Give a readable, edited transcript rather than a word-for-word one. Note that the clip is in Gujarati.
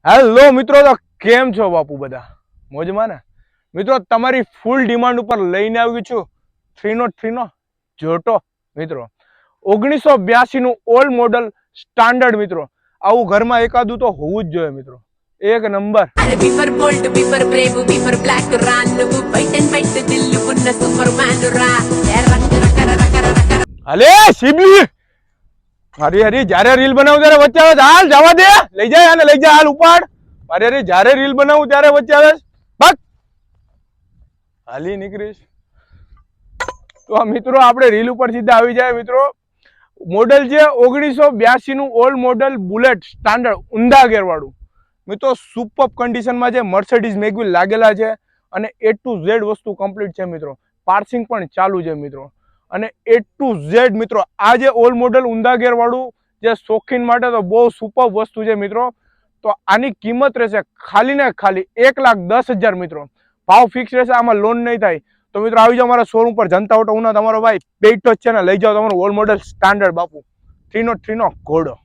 હેલો મિત્રો, તો કેમ છો બાપુ? બધા મોજમાં ને? મિત્રો, તમારી ફૂલ ડિમાન્ડ ઉપર લઈને આવ્યું છું 303 નો જોટો. મિત્રો 1982 નું ઓલ્ડ મોડલ સ્ટાન્ડર્ડ. મિત્રો આવું ઘરમાં એકાદું તો હોવું જ જોઈએ. મિત્રો એક નંબર. బీఫర్ బోల్ట్ బీఫర్ బ్రేవ్ బీఫర్ బ్లాక్ రా నువ్వు వైట్ అండ్ వైట్ దిల్లు ఉన్న సూపర్ మ్యాన్ రా અલે શિબલી, મારી હરી જ્યારે રીલ બનાવું ત્યારે વચ્ચે આવે. હાલ જવા દે, લઈ જાય અને લઈ જાય. હાલ ઉપાડ. મારી હરી જ્યારે રીલ બનાવું ત્યારે વચ્ચે આવે. બસ હાલી નીકળીશ. તો મિત્રો આપણે રીલ ઉપર સીધા આવી જાય. મિત્રો મોડલ છે 1982 નું ઓલ્ડ મોડલ બુલેટ સ્ટાન્ડર્ડ ઊંધા ગેર વાળું. મિત્રો સુપર કન્ડિશનમાં છે. મર્સિડીઝ મેગ્વિલ લાગેલા છે અને A to Z વસ્તુ કમ્પ્લીટ છે. મિત્રો પાર્સિંગ પણ ચાલુ છે. મિત્રો અને A to Z મિત્રો આ જે ઓલ્ડ મોડલ ઊંધા ગેર વાળું જે શોખીન માટે તો બહુ સુપર વસ્તુ છે. મિત્રો તો આની કિંમત રહેશે ખાલી ને ખાલી 1,10,000. મિત્રો ભાવ ફિક્સ રહેશે, આમાં લોન નહીં થાય. તો મિત્રો આવી જાઓ મારા શોરૂમ પર, જનતા ઓટો ઉના. તમારો ભાઈ પેઇટો જ છે ને, લઈ જાઓ તમારું ઓલ્ડ મોડલ સ્ટાન્ડર્ડ બાપુ 303 નો ઘોડો.